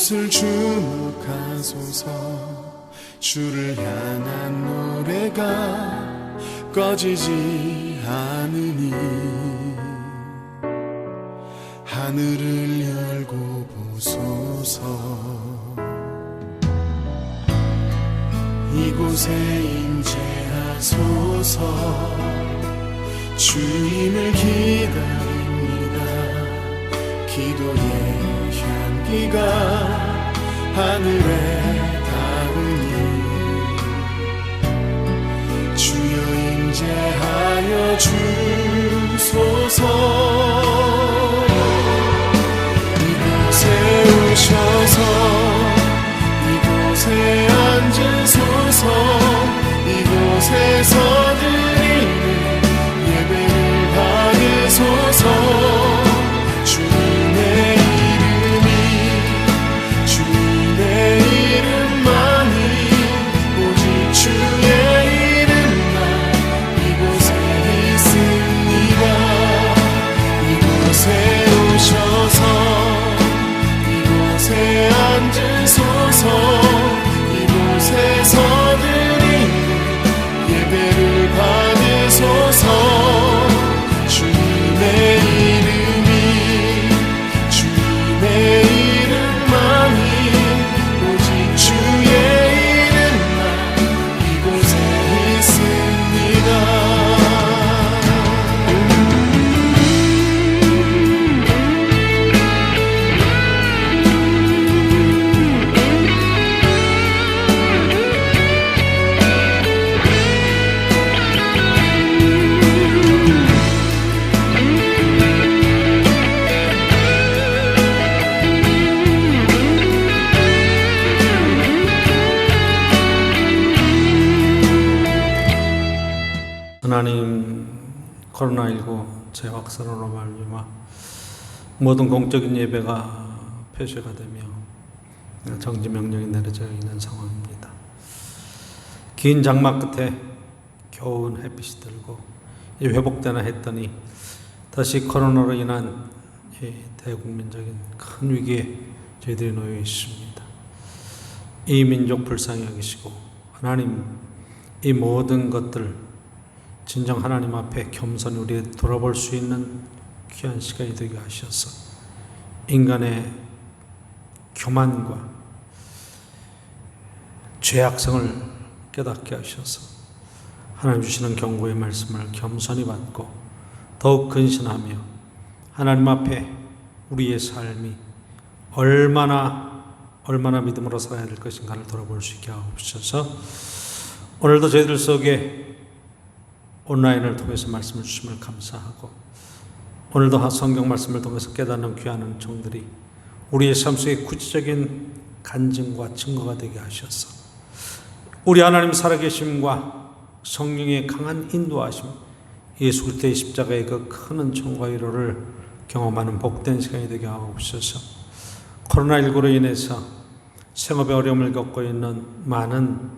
이곳을 주목하소서. 주를 향한 노래가 꺼지지 않으니 하늘을 열고 보소서. 이곳에 임재하소서. 주님을 기다립니다. 기도의 향기가 하늘에 닿으니 주여 임재하여 주소서. 이곳에 오셔서 이곳에 앉으소서. 이곳에서 드리는 예배를 받으소서. 주님의 이름만이 오직 주의 이름만 이곳에 있습니다. 이곳에 오셔서 이곳에 앉으소서. 이곳에서 드리는 예배를 받으소서. 주님의 이름만이 오직 주의 이름만 이곳에 있습니다. 하나님, 코로나19 재확산으로 말미암아 모든 공적인 예배가 폐쇄가 되며 정지 명령이 내려져 있는 상황입니다. 긴 장마 끝에 겨운 햇빛이 들고 회복되나 했더니 다시 코로나로 인한 대국민적인 큰 위기에 저희들이 놓여 있습니다. 이 민족 불쌍히 여기시고 하나님, 이 모든 것들 진정 하나님 앞에 겸손히 우리 돌아볼 수 있는 귀한 시간이 되게 하셔서 인간의 교만과 죄악성을 깨닫게 하셔서 하나님 주시는 경고의 말씀을 겸손히 받고 더욱 근신하며 하나님 앞에 우리의 삶이 얼마나 믿음으로 살아야 될 것인가를 돌아볼 수 있게 하옵소서. 오늘도 저희들 속에 온라인을 통해서 말씀을 주심을 감사하고 오늘도 성경 말씀을 통해서 깨닫는 귀한 은총들이 우리의 삶 속에 구체적인 간증과 증거가 되게 하셔서 우리 하나님 살아계심과 성령의 강한 인도하심, 예수 그리스도의 십자가의 그 큰 은총과 위로를 경험하는 복된 시간이 되게 하옵소서. 코로나19로 인해서 생업에 어려움을 겪고 있는 많은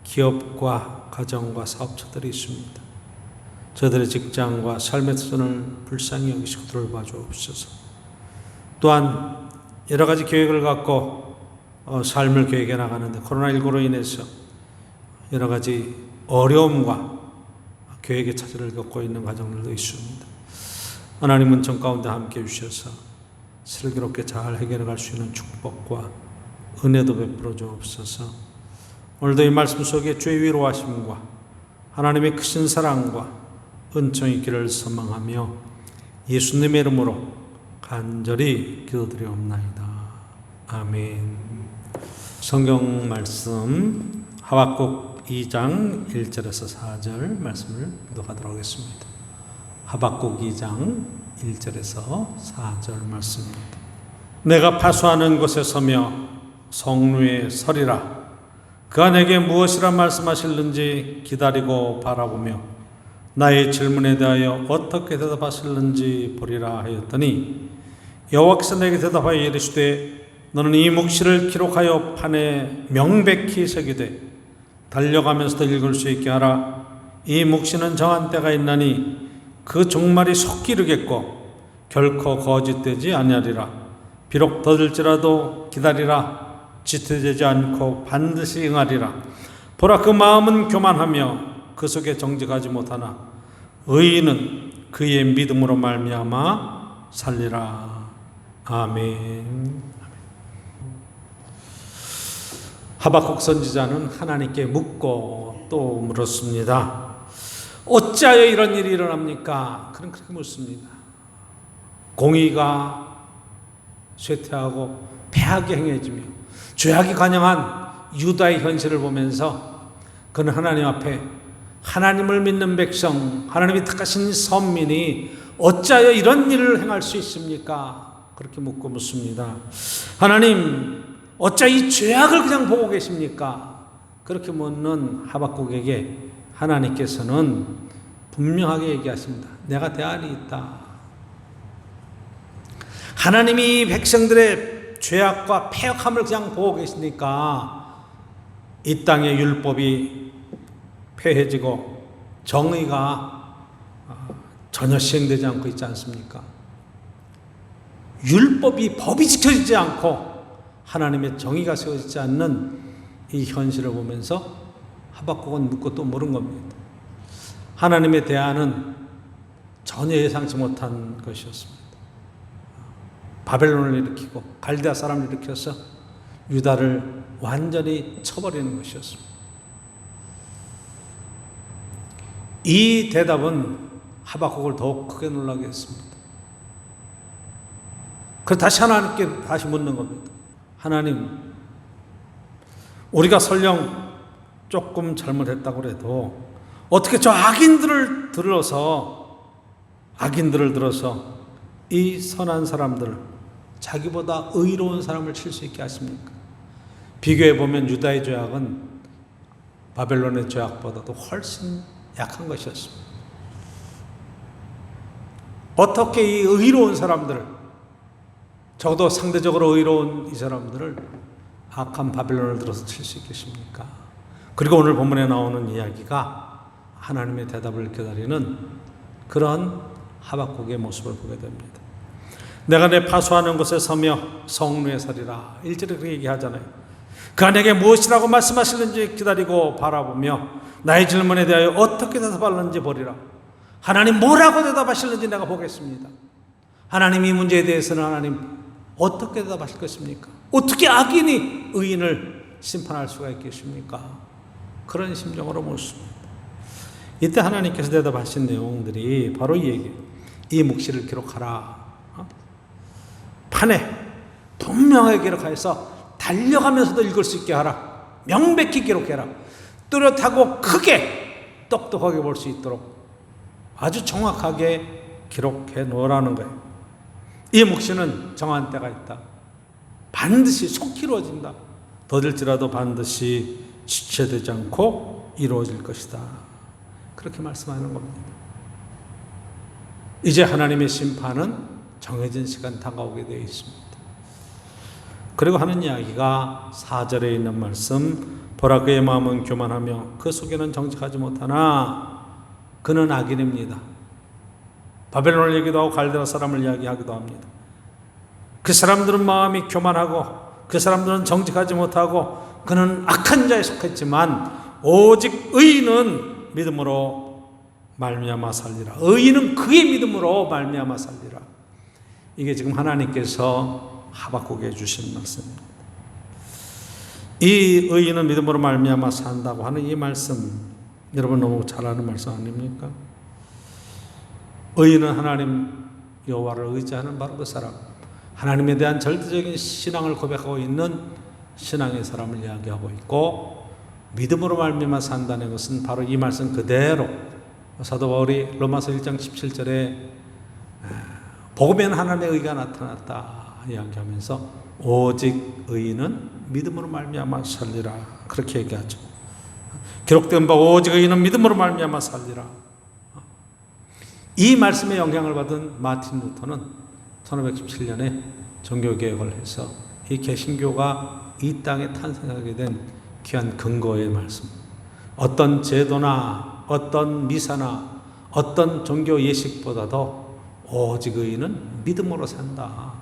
기업과 가정과 사업자들이 있습니다. 저들의 직장과 삶의 터전을 불쌍히 여기시고 돌봐 주옵소서. 또한 여러 가지 계획을 갖고 삶을 계획해 나가는데 코로나19로 인해서 여러 가지 어려움과 계획의 차질을 겪고 있는 가정들도 있습니다. 하나님 은총 가운데 함께 주셔서 슬기롭게 잘 해결해 갈 수 있는 축복과 은혜도 베풀어 주옵소서. 오늘도 이 말씀 속에 주의 위로하심과 하나님의 크신 사랑과 은총이 있기를 소망하며 예수님의 이름으로 간절히 기도드리옵나이다. 아멘. 성경 말씀 하박국 2장 1절에서 4절 말씀을 교독하도록 하겠습니다. 하박국 2장 1절에서 4절 말씀입니다. 내가 파수하는 곳에 서며 성루에 서리라. 그가 내게 무엇이라 말씀하실는지 기다리고 바라보며 나의 질문에 대하여 어떻게 대답하실는지 보리라 하였더니 여호와께서 내게 대답하여 이르시되 너는 이 묵시를 기록하여 판에 명백히 새기되 달려가면서도 읽을 수 있게 하라. 이 묵시는 정한 때가 있나니 그 종말이 속 이르겠고 결코 거짓되지 아니하리라. 비록 더딜지라도 기다리라. 지체되지 않고 반드시 응하리라. 보라, 그 마음은 교만하며 그 속에 정직하지 못하나 의인은 그의 믿음으로 말미암아 살리라. 아멘. 하박국 선지자는 하나님께 묻고 또 물었습니다. 어찌하여 이런 일이 일어납니까? 그렇게 묻습니다. 공의가 쇠퇴하고 패하게 행해지며 죄악이 관영한 유다의 현실을 보면서 그는 하나님 앞에 하나님을 믿는 백성, 하나님이 택하신 선민이 어찌하여 이런 일을 행할 수 있습니까? 그렇게 묻습니다. 하나님, 어찌하여 이 죄악을 그냥 보고 계십니까? 그렇게 묻는 하박국에게 하나님께서는 분명하게 얘기하십니다. 내가 대안이 있다. 하나님이 백성들의 죄악과 패역함을 그냥 보고 계시니까 이 땅의 율법이 폐해지고 정의가 전혀 시행되지 않고 있지 않습니까? 율법이, 법이 지켜지지 않고 하나님의 정의가 세워지지 않는 이 현실을 보면서 하박국은 묻고 또 물은 겁니다. 하나님의 대안은 전혀 예상치 못한 것이었습니다. 바벨론을 일으키고 갈대아 사람을 일으켜서 유다를 완전히 쳐버리는 것이었습니다. 이 대답은 하박국을 더욱 크게 놀라게 했습니다. 그래서 다시 하나님께 다시 묻는 겁니다. 하나님, 우리가 설령 조금 잘못했다고 해도 어떻게 저 악인들을 들어서 이 선한 사람들, 자기보다 의로운 사람을 칠 수 있게 하십니까? 비교해보면 유다의 죄악은 바벨론의 죄악보다도 훨씬 약한 것이었습니다. 어떻게 이 의로운 사람들을, 적어도 상대적으로 의로운 이 사람들을 악한 바벨론을 들어서 칠 수 있겠습니까? 그리고 오늘 본문에 나오는 이야기가 하나님의 대답을 기다리는 그런 하박국의 모습을 보게 됩니다. 내가 내 파수하는 곳에 서며 성루에 서리라. 1절에 그렇게 얘기하잖아요. 그가 내게 무엇이라고 말씀하실는지 기다리고 바라보며 나의 질문에 대하여 어떻게 대답하는지 보리라. 하나님 뭐라고 대답하실는지 내가 보겠습니다. 하나님 이 문제에 대해서는 하나님 어떻게 대답하실 것입니까? 어떻게 악인이 의인을 심판할 수가 있겠습니까? 그런 심정으로 묻습니다. 이때 하나님께서 대답하신 내용들이 바로 이 얘기예요. 이 묵시를 기록하라. 판에 분명하게 기록하여서 달려가면서도 읽을 수 있게 하라. 명백히 기록해라. 뚜렷하고 크게 똑똑하게 볼 수 있도록 아주 정확하게 기록해 놓으라는 거예요. 이 묵시는 정한 때가 있다. 반드시 속히 이루어진다. 더딜지라도 반드시 지체되지 않고 이루어질 것이다. 그렇게 말씀하는 겁니다. 이제 하나님의 심판은 정해진 시간 다가오게 되어 있습니다. 그리고 하는 이야기가 4절에 있는 말씀, 보라 그의 마음은 교만하며 그 속에는 정직하지 못하나 그는 악인입니다. 바벨론을 얘기도 하고 갈대아 사람을 이야기하기도 합니다. 그 사람들은 마음이 교만하고 그 사람들은 정직하지 못하고 그는 악한 자에 속했지만 오직 의인은 믿음으로 말미암아 살리라. 의인은 그의 믿음으로 말미암아 살리라. 이게 지금 하나님께서 하박국에 주신 말씀입니다. 이 의인은 믿음으로 말미암아 산다고 하는 이 말씀, 여러분 너무 잘 아는 말씀 아닙니까? 의인은 하나님 여호와를 의지하는 바로 그 사람, 하나님에 대한 절대적인 신앙을 고백하고 있는 신앙의 사람을 이야기하고 있고, 믿음으로 말미암아 산다는 것은 바로 이 말씀 그대로 사도 바울이 로마서 1장 17절에 복음에는 하나님의 의가 나타났다 이야기하면서 오직 의인은 믿음으로 말미암아 살리라 그렇게 얘기하죠. 기록된 바 오직 의인은 믿음으로 말미암아 살리라. 이 말씀에 영향을 받은 마틴 루터는 1517년에 종교개혁을 해서 이 개신교가 이 땅에 탄생하게 된 귀한 근거의 말씀, 어떤 제도나 어떤 미사나 어떤 종교 예식보다도 오직 의인은 믿음으로 산다.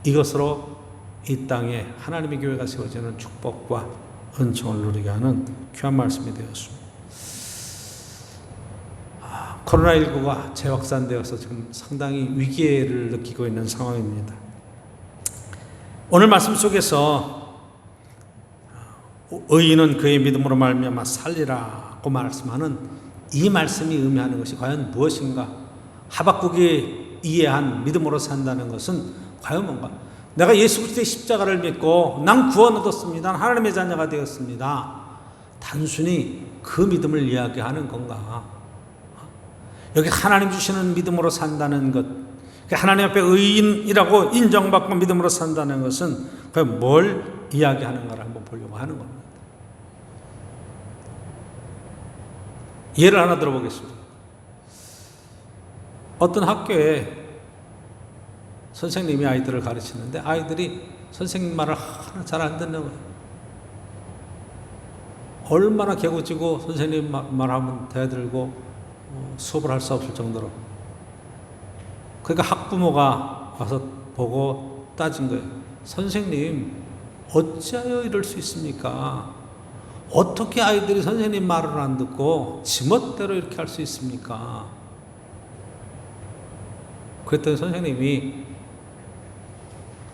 이것으로 이 땅에 하나님의 교회가 세워지는 축복과 은총을 누리게 하는 귀한 말씀이 되었습니다. 코로나19가 재확산되어서 지금 상당히 위기를 느끼고 있는 상황입니다. 오늘 말씀 속에서 의인은 그의 믿음으로 말미암아 살리라고 말씀하는 이 말씀이 의미하는 것이 과연 무엇인가? 하박국이 이해한 믿음으로 산다는 것은 과연 뭔가? 내가 예수 그리스도의 십자가를 믿고 난 구원 얻었습니다. 하나님의 자녀가 되었습니다. 단순히 그 믿음을 이야기하는 건가? 여기 하나님 주시는 믿음으로 산다는 것, 하나님 앞에 의인이라고 인정받고 믿음으로 산다는 것은 과연 뭘 이야기하는가를 한번 보려고 하는 겁니다. 예를 하나 들어보겠습니다. 어떤 학교에 선생님이 아이들을 가르치는데 아이들이 선생님 말을 하나 잘 안 듣는 거예요. 얼마나 개구지고 선생님 말하면 대들고 수업을 할 수 없을 정도로. 그러니까 학부모가 와서 보고 따진 거예요. 선생님, 어찌하여 이럴 수 있습니까? 어떻게 아이들이 선생님 말을 안 듣고 지멋대로 이렇게 할 수 있습니까? 그랬더니 선생님이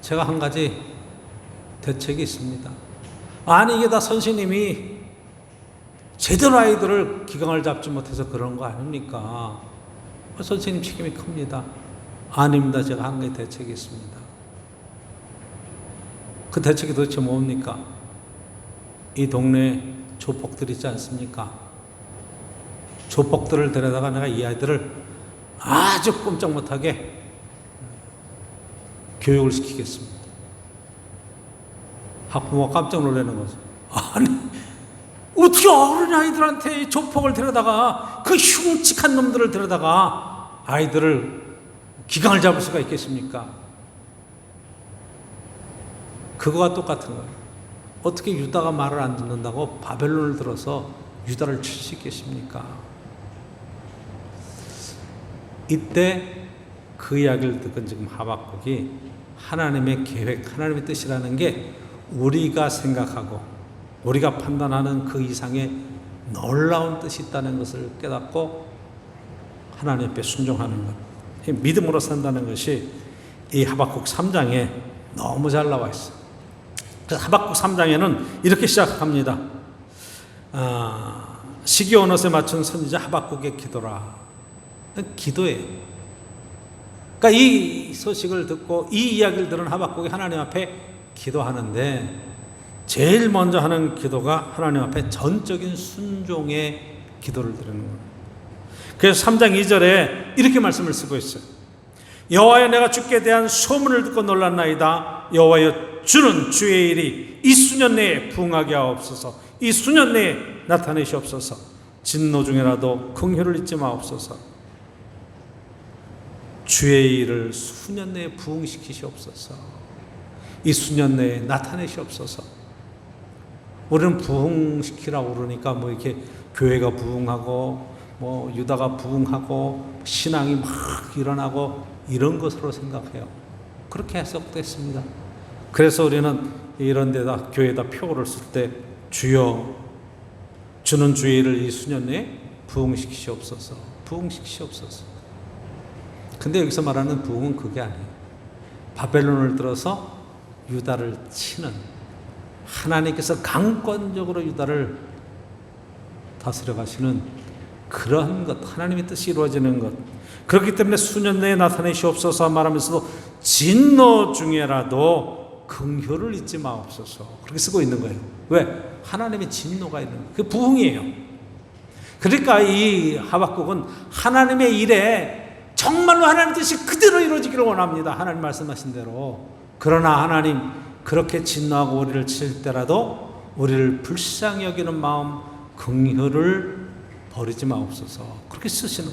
제가 한 가지 대책이 있습니다. 아니 이게 다 선생님이 제대로 아이들을 기강을 잡지 못해서 그런 거 아닙니까? 선생님 책임이 큽니다. 아닙니다. 제가 한 가지 대책이 있습니다. 그 대책이 도대체 뭡니까? 이 동네에 조폭들 있지 않습니까? 조폭들을 데려다가 내가 이 아이들을 아주 꼼짝 못하게 교육을 시키겠습니다. 학부모가 깜짝 놀라는 거죠. 아니, 어떻게 어린 아이들한테 조폭을 데려다가 그 흉측한 놈들을 데려다가 아이들을 기강을 잡을 수가 있겠습니까? 그거와 똑같은 거예요. 어떻게 유다가 말을 안 듣는다고 바벨론을 들어서 유다를 칠 수 있겠습니까? 이때 그 이야기를 듣고 지금 하박국이 하나님의 계획, 하나님의 뜻이라는 게 우리가 생각하고 우리가 판단하는 그 이상의 놀라운 뜻이 있다는 것을 깨닫고 하나님 앞에 순종하는 것, 믿음으로 산다는 것이 이 하박국 3장에 너무 잘 나와 있어요. 그래서 하박국 3장에는 이렇게 시작합니다. 시기온옷에 맞춘 선지자 하박국의 기도라. 기도예요. 그러니까 이 소식을 듣고 이 이야기를 들은 하박국이 하나님 앞에 기도하는데 제일 먼저 하는 기도가 하나님 앞에 전적인 순종의 기도를 드리는 거예요. 그래서 3장 2절에 이렇게 말씀을 쓰고 있어요. 여호와여, 내가 주께 대한 소문을 듣고 놀랐나이다. 여호와여, 주는 주의 일이 이 수년 내에 부응하게 하옵소서. 이 수년 내에 나타내시옵소서. 진노 중에라도 긍휼을 잊지 마옵소서. 주의 일을 수년 내에 부응시키시옵소서. 이 수년 내에 나타내시옵소서. 우리는 부흥시키라고 그러니까 뭐 이렇게 교회가 부흥하고 뭐 유다가 부흥하고 신앙이 막 일어나고 이런 것으로 생각해요. 그렇게 해석됐습니다. 그래서 우리는 이런 데다 교회에다 표를 쓸 때 주여, 주는 주의 일을 이 수년 내에 부흥시키시옵소서. 부흥시키시옵소서. 근데 여기서 말하는 부흥은 그게 아니에요. 바벨론을 들어서 유다를 치는, 하나님께서 강권적으로 유다를 다스려 가시는 그런 것, 하나님의 뜻이 이루어지는 것. 그렇기 때문에 수년 내에 나타내시옵소서 말하면서도 진노 중에라도 긍휼을 잊지 마옵소서. 그렇게 쓰고 있는 거예요. 왜? 하나님의 진노가 있는 거예요. 그게 부흥이에요. 그러니까 이 하박국은 하나님의 일에 정말로 하나님 뜻이 그대로 이루어지기를 원합니다. 하나님 말씀하신 대로. 그러나 하나님 그렇게 진노하고 우리를 칠 때라도 우리를 불쌍히 여기는 마음, 긍휼을 버리지 마옵소서. 그렇게 쓰시는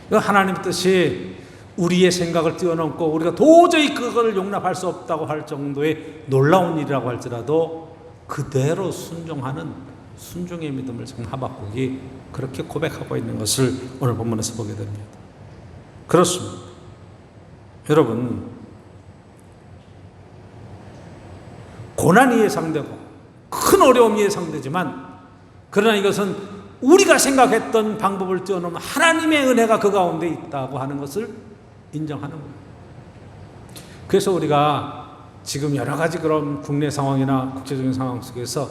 거예요. 하나님 뜻이 우리의 생각을 뛰어넘고 우리가 도저히 그걸 용납할 수 없다고 할 정도의 놀라운 일이라고 할지라도 그대로 순종하는 순종의 믿음을 지금 하박국이 그렇게 고백하고 있는 것을 오늘 본문에서 보게 됩니다. 그렇습니다. 여러분, 고난이 예상되고 큰 어려움이 예상되지만, 그러나 이것은 우리가 생각했던 방법을 뛰어넘은 하나님의 은혜가 그 가운데 있다고 하는 것을 인정하는 거예요. 그래서 우리가 지금 여러 가지 그런 국내 상황이나 국제적인 상황 속에서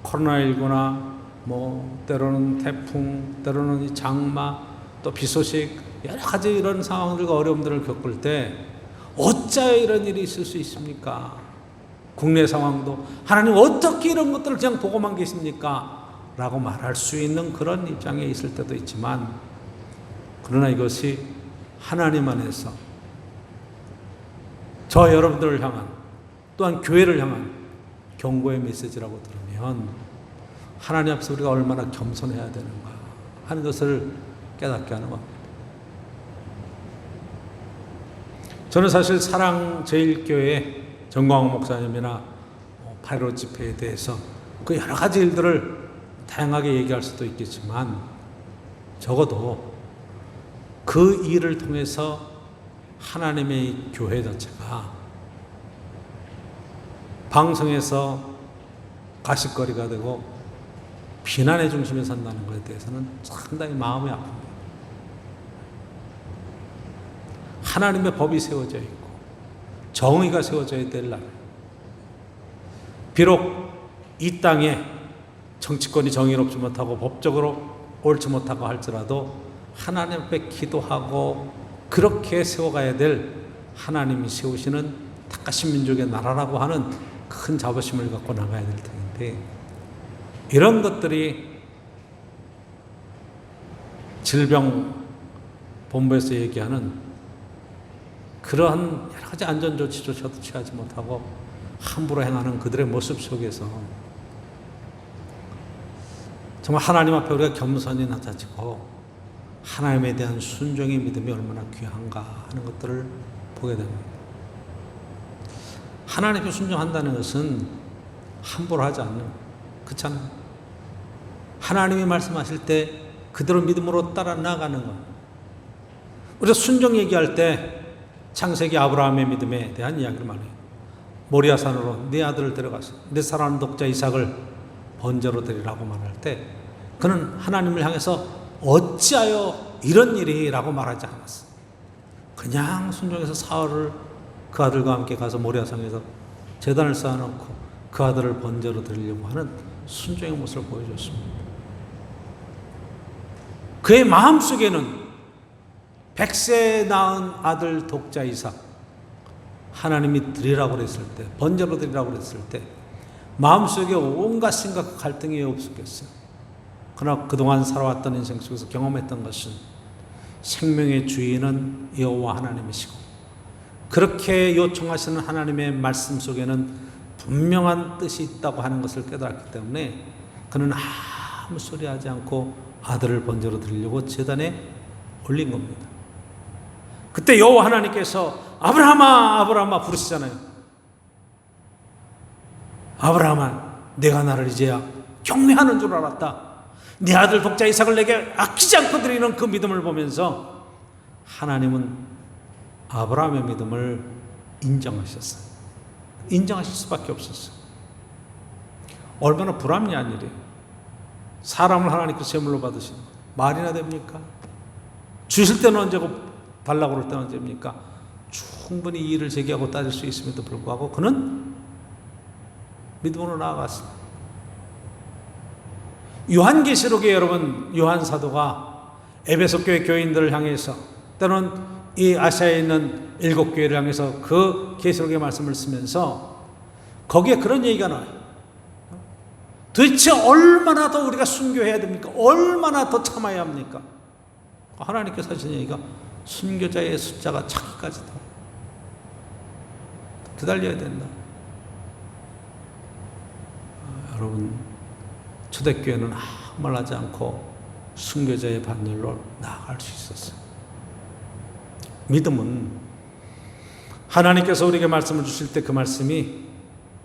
코로나19나 때로는 태풍, 때로는 이 장마, 또 비 소식, 여러 가지 이런 상황들과 어려움들을 겪을 때 어찌하여 이런 일이 있을 수 있습니까? 국내 상황도 하나님 어떻게 이런 것들을 그냥 보고만 계십니까? 라고 말할 수 있는 그런 입장에 있을 때도 있지만, 그러나 이것이 하나님 안에서 저 여러분들을 향한, 또한 교회를 향한 경고의 메시지라고 들으면 하나님 앞에서 우리가 얼마나 겸손해야 되는가 하는 것을 깨닫게 하는 겁니다. 저는 사실 사랑제일교회 정광훈 목사님이나 8.15 집회에 대해서 그 여러 가지 일들을 다양하게 얘기할 수도 있겠지만, 적어도 그 일을 통해서 하나님의 교회 자체가 방송에서 가십거리가 되고 비난의 중심에 선다는 것에 대해서는 상당히 마음이 아픕니다. 하나님의 법이 세워져 있고 정의가 세워져야 될 날, 비록 이 땅에 정치권이 정의롭지 못하고 법적으로 옳지 못하고 할지라도 하나님 앞에 기도하고 그렇게 세워가야 될 하나님이 세우시는 택하신 민족의 나라라고 하는 큰 자부심을 갖고 나가야 될 텐데, 이런 것들이 질병본부에서 얘기하는 그러한 여러 가지 안전조치조차도 취하지 못하고 함부로 행하는 그들의 모습 속에서 정말 하나님 앞에 우리가 겸손히 낮아지고 하나님에 대한 순종의 믿음이 얼마나 귀한가 하는 것들을 보게 됩니다. 하나님께 순종한다는 것은 함부로 하지 않는, 그렇잖아요. 하나님이 말씀하실 때 그대로 믿음으로 따라 나가는 것. 우리가 순종 얘기할 때 창세기 아브라함의 믿음에 대한 이야기를 많이 해요. 모리아산으로 네 아들을 데려가서 내 사랑하는 독자 이삭을 번제로 드리라고 말할 때 그는 하나님을 향해서 어찌하여 이런 일이 라고 말하지 않았어. 그냥 순종해서 사흘을 그 아들과 함께 가서 모리아산에서 제단을 쌓아놓고 그 아들을 번제로 드리려고 하는 순종의 모습을 보여줬습니다. 그의 마음속에는 100세 낳은 아들 독자 이삭, 하나님이 드리라고 그랬을 때, 번제로 드리라고 그랬을 때 마음속에 온갖 생각, 갈등이 없었겠어요. 그러나 그동안 살아왔던 인생 속에서 경험했던 것은 생명의 주인은 여호와 하나님이시고 그렇게 요청하시는 하나님의 말씀 속에는 분명한 뜻이 있다고 하는 것을 깨달았기 때문에 그는 아무 소리 하지 않고 아들을 번제로 드리려고 제단에 올린 겁니다. 그때 여호와 하나님께서 아브라함아 아브라함아 부르시잖아요. 아브라함아, 내가 나를 이제야 경외하는 줄 알았다. 네 아들 독자 이삭을 내게 아끼지 않고 드리는 그 믿음을 보면서 하나님은 아브라함의 믿음을 인정하셨어요. 인정하실 수밖에 없었어요. 얼마나 불합리한 일이에요. 사람을 하나님께서 제물로 받으시는 것 말이나 됩니까? 주실 때는 언제고 달라고 그럴 때는 언제입니까? 충분히 이의를 제기하고 따질 수 있음에도 불구하고 그는 믿음으로 나아갔습니다. 요한계시록에 여러분, 요한 사도가 에베소 교회 교인들을 향해서 때로는 이 아시아에 있는 7교회를 향해서 그 계시록의 말씀을 쓰면서 거기에 그런 얘기가 나와요. 도대체 얼마나 더 우리가 순교해야 됩니까? 얼마나 더 참아야 합니까? 하나님께서 하신 얘기가 순교자의 숫자가 차기까지 더 기다려야 된다. 여러분, 초대교회는 아무 말 하지 않고 순교자의 반열로 나아갈 수 있었어요. 믿음은 하나님께서 우리에게 말씀을 주실 때 그 말씀이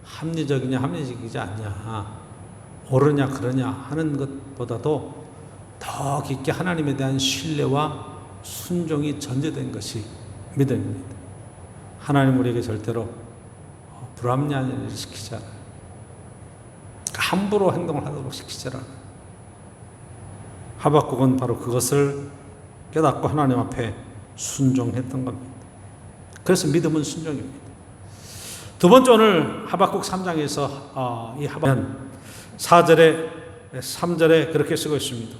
합리적이냐 합리적이지 않냐, 옳으냐 그러냐 하는 것보다도 더 깊게 하나님에 대한 신뢰와 순종이 전제된 것이 믿음입니다. 하나님 우리에게 절대로 불합리한 일을 시키지 않아요. 함부로 행동을 하도록 시키질 않아요. 하박국은 바로 그것을 깨닫고 하나님 앞에 순종했던 겁니다. 그래서 믿음은 순종입니다. 두 번째, 오늘 하박국 3장에서 이 하박국은 4절에 3절에 그렇게 쓰고 있습니다.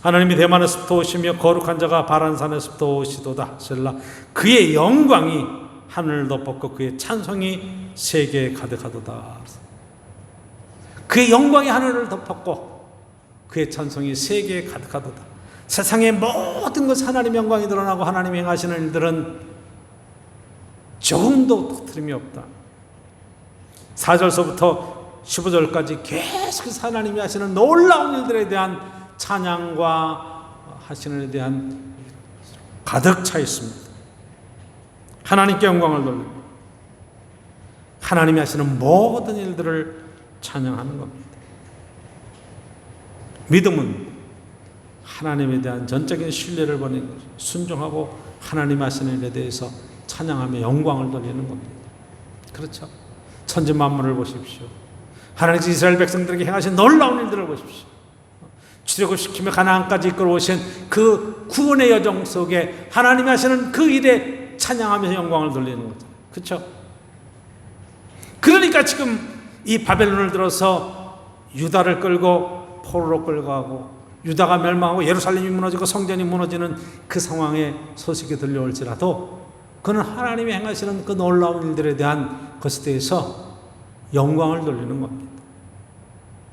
하나님이 대만에서부터 오시며 거룩한 자가 바란산에서부터 오시도다. 셀라. 그의 영광이 하늘을 덮었고 그의 찬송이 세계에 가득하도다. 그의 영광이 하늘을 덮었고 그의 찬송이 세계에 가득하도다. 세상의 모든 것 하나님의 영광이 드러나고 하나님이 행하시는 일들은 조금도 틀림이 없다. 4절서부터 15절까지 계속해서 하나님이 하시는 놀라운 일들에 대한 찬양과 하시는 일에 대한 가득 차 있습니다. 하나님께 영광을 돌리고 하나님이 하시는 모든 일들을 찬양하는 겁니다. 믿음은 하나님에 대한 전적인 신뢰를 보내는 것이죠. 순종하고 하나님 하시는 일에 대해서 찬양하며 영광을 돌리는 겁니다. 그렇죠? 천지 만물을 보십시오. 하나님께서 이스라엘 백성들에게 행하신 놀라운 일들을 보십시오. 출애굽시키며 가나안까지 이끌어오신 그 구원의 여정 속에 하나님이 하시는 그 일에 찬양하면서 영광을 돌리는 거죠. 그렇죠? 그러니까 지금 이 바벨론을 들어서 유다를 끌고 포로로 끌고 가고 유다가 멸망하고 예루살렘이 무너지고 성전이 무너지는 그 상황에 소식이 들려올지라도 그는 하나님이 행하시는 그 놀라운 일들에 대한 것에 대해서 영광을 돌리는 겁니다.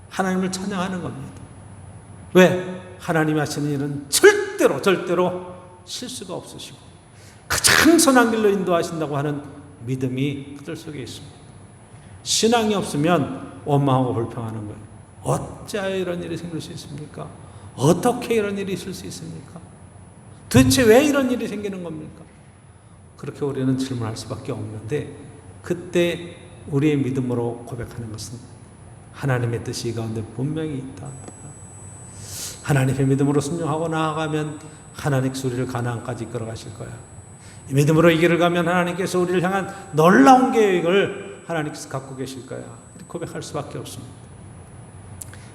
하나님을 찬양하는 겁니다. 왜? 하나님이 하시는 일은 절대로 실수가 없으시고 가장 선한 길로 인도하신다고 하는 믿음이 그들 속에 있습니다. 신앙이 없으면 원망하고 불평하는 거예요. 어찌하여 이런 일이 생길 수 있습니까? 어떻게 이런 일이 있을 수 있습니까? 도대체 왜 이런 일이 생기는 겁니까? 그렇게 우리는 질문할 수밖에 없는데 그때 우리의 믿음으로 고백하는 것은 하나님의 뜻이 이 가운데 분명히 있다. 하나님의 믿음으로 순종하고 나아가면 하나님께서 우리를 가나안까지 이끌어 가실 거야. 이 믿음으로 이 길을 가면 하나님께서 우리를 향한 놀라운 계획을 하나님께서 갖고 계실 거야. 이렇게 고백할 수밖에 없습니다.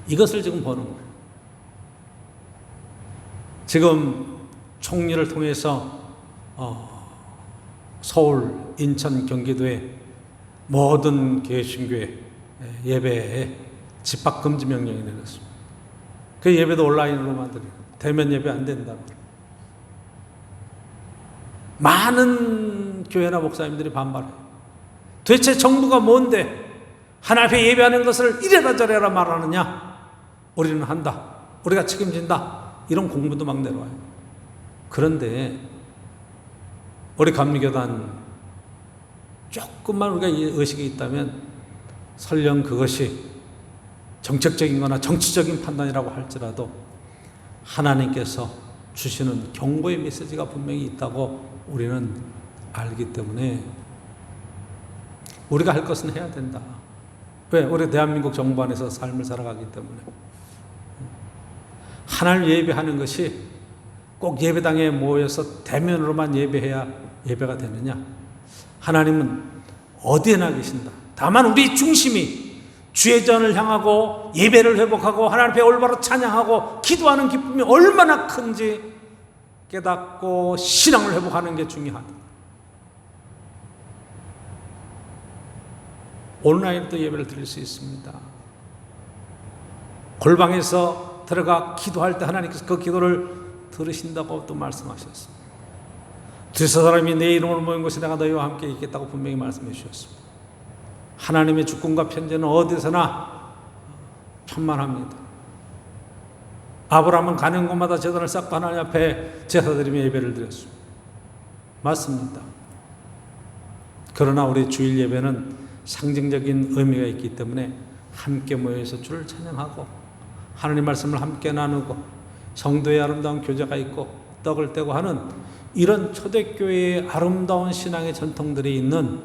이것을 지금 보는 거예요. 지금 총리를 통해서 서울, 인천, 경기도의 모든 개신교회 예배에 집합금지 명령이 내렸습니다. 그 예배도 온라인으로만 드려요. 대면 예배 안 된다고. 많은 교회나 목사님들이 반발해요. 도대체 정부가 뭔데 하나님 앞에 예배하는 것을 이래라 저래라 말하느냐? 우리는 한다. 우리가 책임진다. 이런 공부도 막 내려와요. 그런데 우리 감리교단 조금만 우리가 의식이 있다면 설령 그것이 정책적인 거나 정치적인 판단이라고 할지라도 하나님께서 주시는 경고의 메시지가 분명히 있다고 우리는 알기 때문에 우리가 할 것은 해야 된다. 왜? 우리 대한민국 정부 안에서 삶을 살아가기 때문에. 하나님 예배하는 것이 꼭 예배당에 모여서 대면으로만 예배해야 예배가 되느냐? 하나님은 어디에나 계신다. 다만 우리 중심이 주의 전을 향하고 예배를 회복하고 하나님 앞에 올바로 찬양하고 기도하는 기쁨이 얼마나 큰지 깨닫고 신앙을 회복하는 게 중요하다. 온라인도 예배를 드릴 수 있습니다. 골방에서 들어가 기도할 때 하나님께서 그 기도를 들으신다고 또 말씀하셨습니다. 두세 사람이 내 이름으로 모인 곳에 내가 너희와 함께 있겠다고 분명히 말씀해 주셨습니다. 하나님의 주권과 편재는 어디서나 편만합니다. 아브라함은 가는 곳마다 제단을 쌓고 하나님 앞에 제사드리며 예배를 드렸습니다. 맞습니다. 그러나 우리 주일 예배는 상징적인 의미가 있기 때문에 함께 모여서 주를 찬양하고 하나님 말씀을 함께 나누고 성도의 아름다운 교제가 있고 떡을 떼고 하는 이런 초대교회의 아름다운 신앙의 전통들이 있는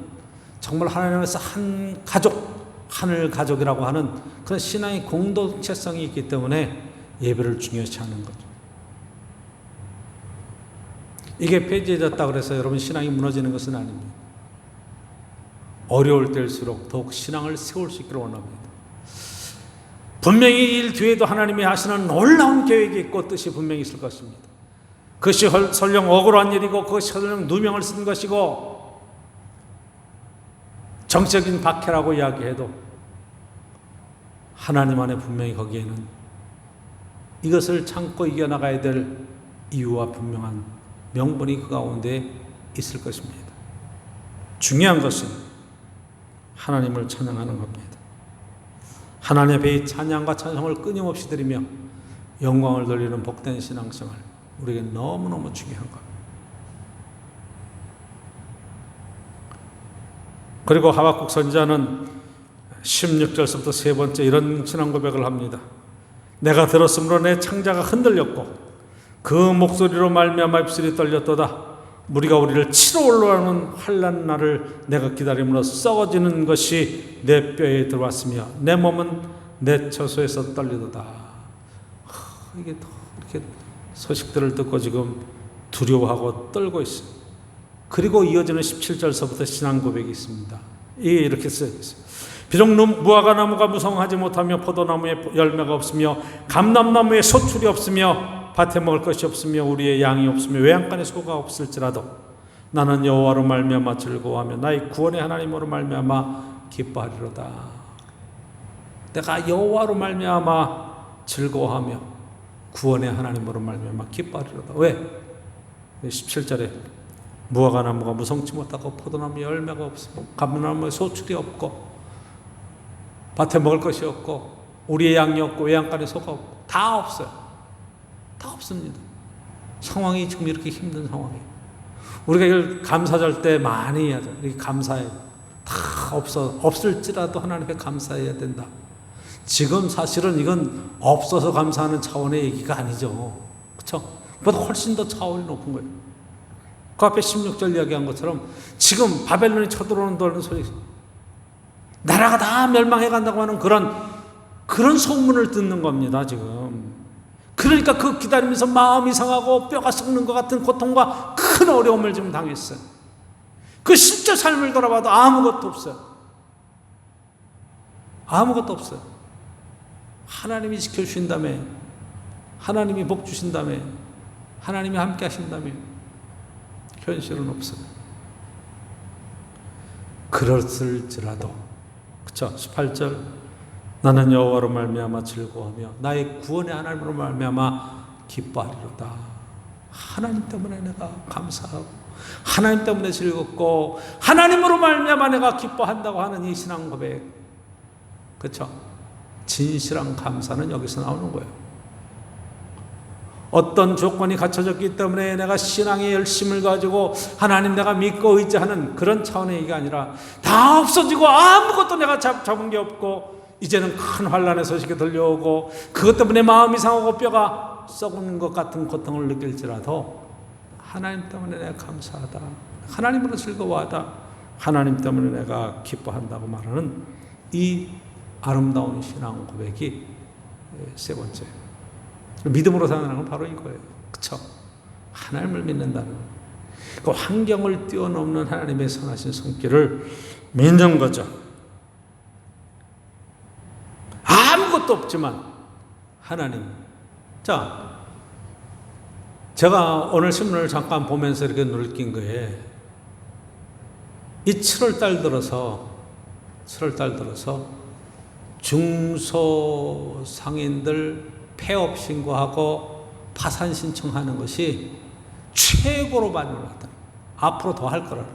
정말 하나님께서 한 가족, 하늘 가족이라고 하는 그런 신앙의 공동체성이 있기 때문에 예배를 중요시하는 거죠. 이게 폐지해졌다 그래서 여러분 신앙이 무너지는 것은 아닙니다. 어려울 때일수록 더욱 신앙을 세울 수 있기를 원합니다. 분명히 이 일 뒤에도 하나님이 하시는 놀라운 계획이 있고 뜻이 분명히 있을 것입니다. 그것이 설령 억울한 일이고 그것이 설령 누명을 쓴 것이고 정적인 박해라고 이야기해도 하나님 안에 분명히 거기에는 이것을 참고 이겨나가야 될 이유와 분명한 명분이 그 가운데 있을 것입니다. 중요한 것은 하나님을 찬양하는 겁니다. 하나님 앞에 이 찬양과 찬송을 끊임없이 드리며 영광을 돌리는 복된 신앙생활, 우리에게 너무너무 중요한 겁니다. 그리고 하박국 선지자는 16절서부터 세 번째 이런 신앙 고백을 합니다. 내가 들었으므로 내 창자가 흔들렸고 그 목소리로 말미암아 입술이 떨렸도다. 무리가 우리를 치러 올라오는 환난 날을 내가 기다림으로 썩어지는 것이 내 뼈에 들어왔으며 내 몸은 내 처소에서 떨리도다. 이게 이렇게 소식들을 듣고 지금 두려워하고 떨고 있어요. 그리고 이어지는 17절서부터 신앙 고백이 있습니다. 이렇게 써있어요. 비록 무화과 나무가 무성하지 못하며 포도나무에 열매가 없으며 감람나무에 소출이 없으며 밭에 먹을 것이 없으며 우리의 양이 없으며 외양간에 소가 없을지라도 나는 여호와로 말미암아 즐거워하며 나의 구원의 하나님으로 말미암아 기뻐하리로다. 내가 여호와로 말미암아 즐거워하며 구원의 하나님으로 말미암아 기뻐하리로다. 왜? 17절에 무화과 나무가 무성치 못하고 포도나무에 열매가 없으며 감람나무에 소출이 없고 밭에 먹을 것이 없고 우리의 양이 없고 외양간에 소가 없고 다 없어요. 다 없습니다. 상황이 지금 이렇게 힘든 상황이에요. 우리가 이걸 감사절 때 많이 하죠. 이렇게 감사해요. 다 없을지라도 하나님께 감사해야 된다. 지금 사실은 이건 없어서 감사하는 차원의 얘기가 아니죠. 그렇죠? 그보다 훨씬 더 차원이 높은 거예요. 그 앞에 16절 이야기한 것처럼 지금 바벨론이 쳐들어오는 소리, 나라가 다 멸망해 간다고 하는 그런 소문을 듣는 겁니다, 지금. 그러니까 그 기다리면서 마음이 상하고 뼈가 썩는 것 같은 고통과 큰 어려움을 지금 당했어요. 그 실제 삶을 돌아봐도 아무것도 없어요. 아무것도 없어요. 하나님이 지켜주신다며, 하나님이 복 주신다며, 하나님이 함께 하신다며, 현실은 없어요. 그랬을지라도, 그쵸? 18절 나는 여호와로 말미암아 즐거워하며 나의 구원의 하나님으로 말미암아 기뻐하리로다. 하나님 때문에 내가 감사하고 하나님 때문에 즐겁고 하나님으로 말미암아 내가 기뻐한다고 하는 이 신앙 고백, 그렇죠? 진실한 감사는 여기서 나오는 거예요. 어떤 조건이 갖춰졌기 때문에 내가 신앙의 열심을 가지고 하나님 내가 믿고 의지하는 그런 차원의 얘기가 아니라 다 없어지고 아무것도 내가 잡은 게 없고 이제는 큰 환난의 소식이 들려오고 그것 때문에 마음이 상하고 뼈가 썩은 것 같은 고통을 느낄지라도 하나님 때문에 내가 감사하다, 하나님으로 즐거워하다, 하나님 때문에 내가 기뻐한다고 말하는 이 아름다운 신앙 고백이 세 번째. 믿음으로 사는 건 바로 이거예요. 그렇죠? 하나님을 믿는다는 그 환경을 뛰어넘는 하나님의 선하신 손길을 믿는 거죠. 아무것도 없지만 하나님. 자, 제가 오늘 신문을 잠깐 보면서 이렇게 느낀 거예요. 이 7월달 들어서 중소상인들 폐업 신고하고 파산 신청하는 것이 최고로 많이 올랐다. 앞으로 더 할 거라는.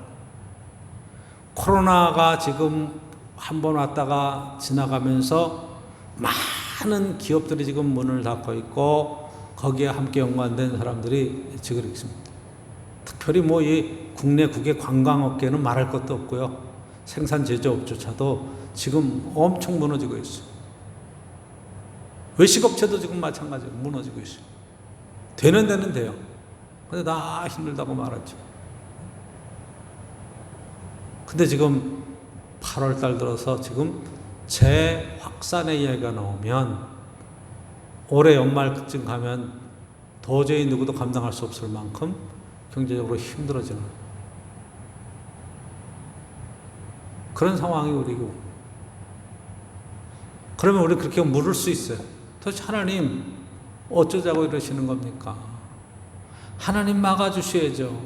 코로나가 지금 한 번 왔다가 지나가면서 많은 기업들이 지금 문을 닫고 있고 거기에 함께 연관된 사람들이 지금 있습니다. 특별히 이 국내 관광업계는 말할 것도 없고요. 생산 제조업조차도 지금 엄청 무너지고 있어요. 외식업체도 지금 마찬가지로 무너지고 있어요. 되는 데는 돼요. 근데 다 힘들다고 말하죠. 근데 지금 8월 달 들어서 지금 재확산의 이야기가 나오면 올해 연말쯤 가면 도저히 누구도 감당할 수 없을 만큼 경제적으로 힘들어지는 그런 상황이 우리고, 그러면 우리 그렇게 물을 수 있어요. 도대체 하나님 어쩌자고 이러시는 겁니까? 하나님 막아주셔야죠.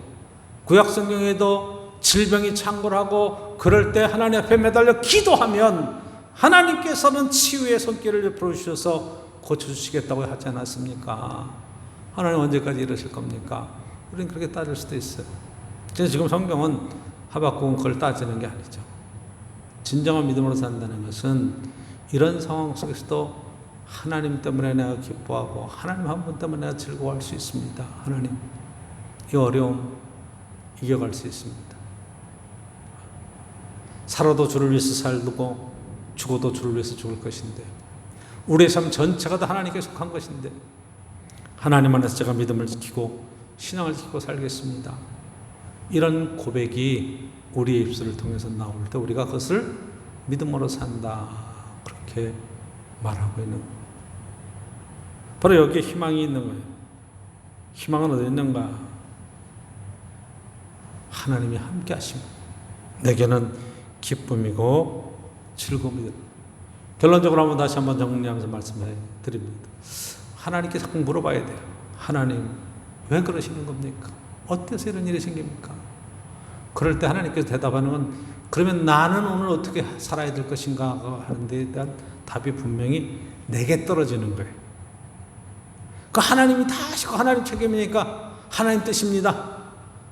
구약성경에도 질병이 창궐하고 그럴 때 하나님 앞에 매달려 기도하면 하나님께서는 치유의 손길을 베풀어 주셔서 고쳐주시겠다고 하지 않았습니까? 하나님 언제까지 이러실 겁니까? 우리는 그렇게 따질 수도 있어요. 그래서 지금 성경은 하박국은 그걸 따지는 게 아니죠. 진정한 믿음으로 산다는 것은 이런 상황 속에서도 하나님 때문에 내가 기뻐하고 하나님 한 분 때문에 내가 즐거워할 수 있습니다. 하나님, 이 어려움 이겨갈 수 있습니다. 살아도 주를 위해서 살고 죽어도 주를 위해서 죽을 것인데 우리의 삶 전체가 다 하나님께 속한 것인데 하나님 안에서 제가 믿음을 지키고 신앙을 지키고 살겠습니다. 이런 고백이 우리의 입술을 통해서 나올 때 우리가 그것을 믿음으로 산다 그렇게 말하고 있는 거예요. 바로 여기에 희망이 있는 거예요. 희망은 어디 있는가? 하나님이 함께 하시고 내게는 기쁨이고 즐거움이. 결론적으로 한번 다시 한번 정리하면서 말씀해 드립니다. 하나님께 자꾸 물어봐야 돼요. 하나님 왜 그러시는 겁니까? 어때서 이런 일이 생깁니까? 그럴 때 하나님께서 대답하는 건 그러면 나는 오늘 어떻게 살아야 될 것인가 하는 데에 대한 답이 분명히 내게 떨어지는 거예요. 그 하나님이 다 하시고 하나님 책임이니까 하나님 뜻입니다.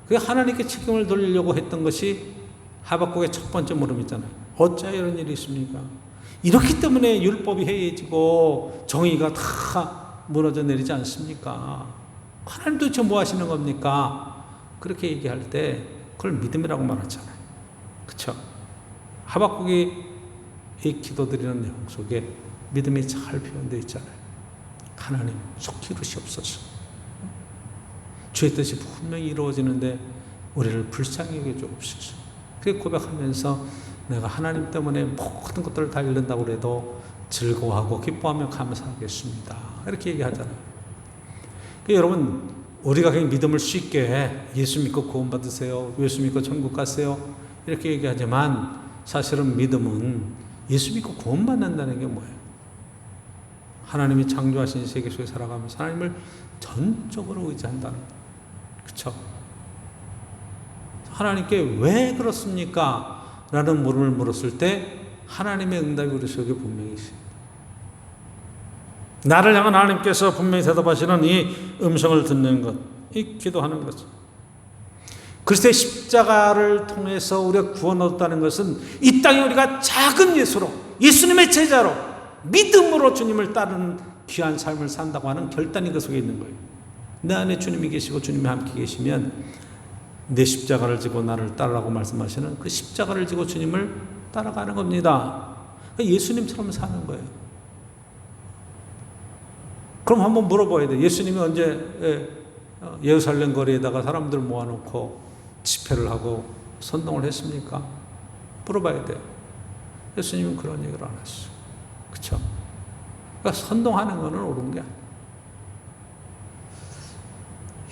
그 하나님께 책임을 돌리려고 했던 것이 하박국의 첫 번째 물음이잖아요. 어찌 이런 일이 있습니까? 이렇기 때문에 율법이 해이해지고 정의가 다 무너져 내리지 않습니까? 하나님 도대체 뭐 하시는 겁니까? 그렇게 얘기할 때 그걸 믿음이라고 말하잖아요. 그렇죠? 하박국이 이 기도드리는 내용 속에 믿음이 잘 표현되어 있잖아요. 하나님 속히 이루시옵소서. 주의 뜻이 분명히 이루어지는데 우리를 불쌍히 여겨 주옵소서. 그렇게 고백하면서 내가 하나님 때문에 모든 것들을 다 잃는다고 해도 즐거워하고 기뻐하며 감사하겠습니다. 이렇게 얘기하잖아요. 여러분 우리가 그냥 믿음을 쉽게 예수 믿고 구원받으세요. 예수 믿고 천국 가세요. 이렇게 얘기하지만 사실은 믿음은 예수 믿고 구원받는다는 게 뭐예요? 하나님이 창조하신 세계 속에 살아가면서 하나님을 전적으로 의지한다는 거예요. 그렇죠? 하나님께 왜 그렇습니까? 라는 물음을 물었을 때 하나님의 응답이 우리 속에 분명히 있습니다. 나를 향한 하나님께서 분명히 대답하시는 이 음성을 듣는 것, 이 기도하는 것. 그리스도의 십자가를 통해서 우리가 구원 얻었다는 것은 이 땅에 우리가 작은 예수로 예수님의 제자로 믿음으로 주님을 따르는 귀한 삶을 산다고 하는 결단이 그 속에 있는 거예요. 내 안에 주님이 계시고 주님이 함께 계시면 내 십자가를 지고 나를 따르라고 말씀하시는 그 십자가를 지고 주님을 따라가는 겁니다. 예수님처럼 사는 거예요. 그럼 한번 물어봐야 돼. 예수님이 언제 예루살렘 거리에다가 사람들 모아놓고 집회를 하고 선동을 했습니까? 물어봐야 돼요. 예수님은 그런 얘기를 안 했어요. 그렇죠? 그러니까 선동하는 거는 옳은 게 아니에요.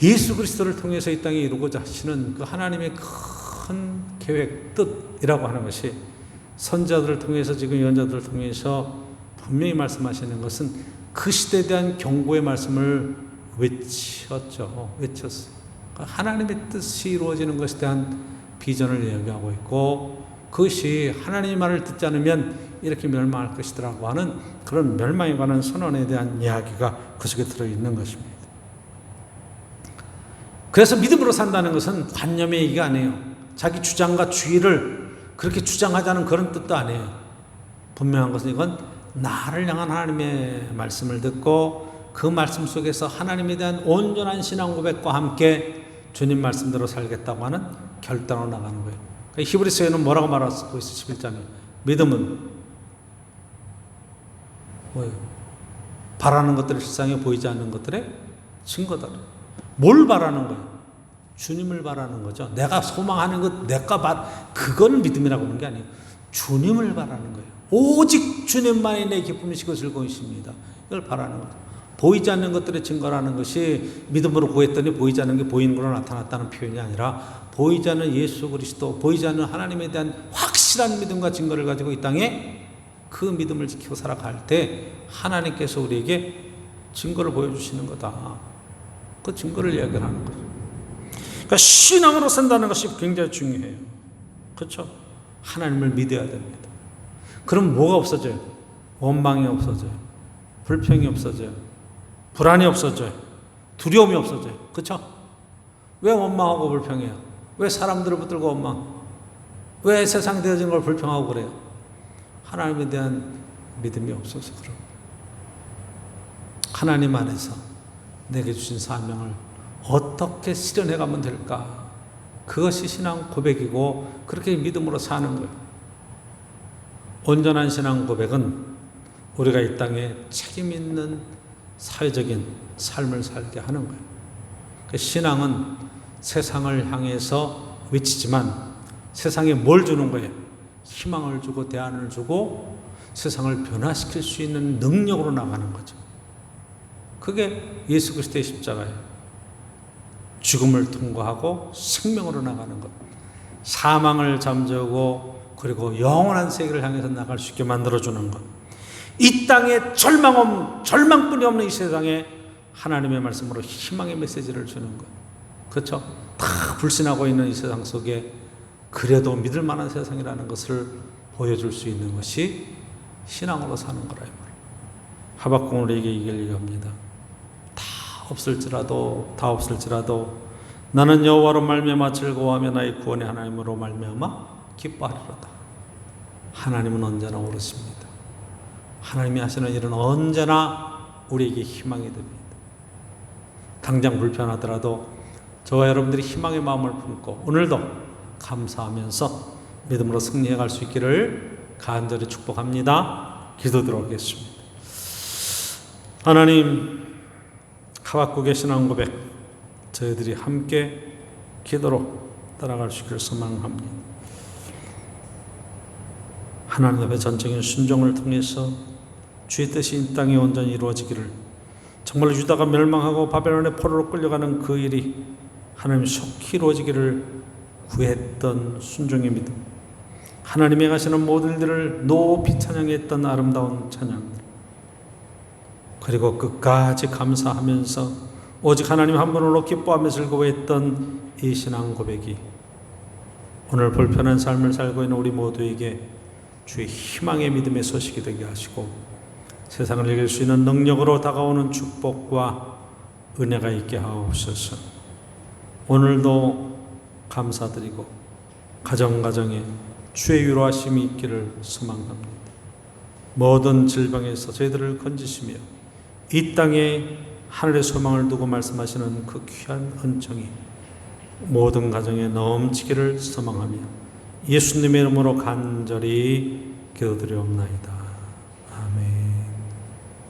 예수 그리스도를 통해서 이 땅에 이루고자 하시는 그 하나님의 큰 계획, 뜻이라고 하는 것이 선자들을 통해서 지금 예언자들을 통해서 분명히 말씀하시는 것은 그 시대에 대한 경고의 말씀을 외쳤어요. 하나님의 뜻이 이루어지는 것에 대한 비전을 이야기하고 있고 그것이 하나님의 말을 듣지 않으면 이렇게 멸망할 것이라고 하는 그런 멸망에 관한 선언에 대한 이야기가 그 속에 들어있는 것입니다. 그래서 믿음으로 산다는 것은 관념의 얘기가 아니에요. 자기 주장과 주의를 그렇게 주장하자는 그런 뜻도 아니에요. 분명한 것은 이건 나를 향한 하나님의 말씀을 듣고 그 말씀 속에서 하나님에 대한 온전한 신앙 고백과 함께 주님 말씀대로 살겠다고 하는 결단으로 나가는 거예요. 그러니까 히브리서에는 뭐라고 말하고 있어요? 11장에 믿음은 뭐예요? 바라는 것들이 실상에 보이지 않는 것들의 증거다. 뭘 바라는 거예요? 주님을 바라는 거죠. 내가 소망하는 것, 그건 믿음이라고 하는 게 아니에요. 주님을 바라는 거예요. 오직 주님만이 내 기쁨이시고 즐거우십니다. 이걸 바라는 거죠. 보이지 않는 것들의 증거라는 것이 믿음으로 구했더니 보이지 않는 게 보이는 걸로 나타났다는 표현이 아니라 보이지 않는 예수 그리스도, 보이지 않는 하나님에 대한 확실한 믿음과 증거를 가지고 이 땅에 그 믿음을 지키고 살아갈 때 하나님께서 우리에게 증거를 보여주시는 거다. 그 증거를 이야기하는 거죠. 그러니까 신앙으로 산다는 것이 굉장히 중요해요. 그렇죠? 하나님을 믿어야 됩니다. 그럼 뭐가 없어져요? 원망이 없어져요. 불평이 없어져요. 불안이 없어져요. 두려움이 없어져요. 그렇죠? 왜 원망하고 불평해요? 왜 사람들을 붙들고 원망? 왜 세상 되어진 걸 불평하고 그래요? 하나님에 대한 믿음이 없어서 그래요. 하나님 안에서 내게 주신 사명을 어떻게 실현해 가면 될까? 그것이 신앙 고백이고 그렇게 믿음으로 사는 거예요. 온전한 신앙 고백은 우리가 이 땅에 책임 있는 사회적인 삶을 살게 하는 거예요. 신앙은 세상을 향해서 외치지만 세상에 뭘 주는 거예요? 희망을 주고 대안을 주고 세상을 변화시킬 수 있는 능력으로 나가는 거죠. 그게 예수 그리스도의 십자가예요. 죽음을 통과하고 생명으로 나가는 것. 사망을 잠재우고 그리고 영원한 세계를 향해서 나갈 수 있게 만들어주는 것. 이 땅에 절망뿐이 없는 이 세상에 하나님의 말씀으로 희망의 메시지를 주는 것. 그렇죠? 다 불신하고 있는 이 세상 속에 그래도 믿을 만한 세상이라는 것을 보여줄 수 있는 것이 신앙으로 사는 거라 이 말이에요. 하박국은 우리에게 이길 얘기합니다. 다 없을지라도 나는 여호와로 말미암아 즐거워하며 나의 구원의 하나님으로 말미암아 기뻐하리로다. 하나님은 언제나 오르십니다. 하나님이 하시는 일은 언제나 우리에게 희망이 됩니다. 당장 불편하더라도 저와 여러분들이 희망의 마음을 품고 오늘도 감사하면서 믿음으로 승리해 갈 수 있기를 간절히 축복합니다. 기도드리겠습니다. 하나님, 하박국의 신앙 고백 저희들이 함께 기도로 따라갈 수 있기를 소망합니다. 하나님 앞에 전적인 순종을 통해서 주의 뜻이 이 땅에 온전히 이루어지기를, 정말 유다가 멸망하고 바벨론의 포로로 끌려가는 그 일이 하나님 속히 이루어지기를 구했던 순종의 믿음, 하나님이 하시는 모든 일들을 높이 찬양했던 아름다운 찬양들, 그리고 끝까지 감사하면서 오직 하나님 한 분으로 기뻐하며 즐거워했던 이 신앙 고백이 오늘 불편한 삶을 살고 있는 우리 모두에게 주의 희망의 믿음의 소식이 되게 하시고 세상을 이길 수 있는 능력으로 다가오는 축복과 은혜가 있게 하옵소서. 오늘도 감사드리고 가정가정에 주의 위로하심이 있기를 소망합니다. 모든 질병에서 저희들을 건지시며 이 땅에 하늘의 소망을 두고 말씀하시는 그 귀한 은총이 모든 가정에 넘치기를 소망하며 예수님의 이름으로 간절히 기도드리옵나이다.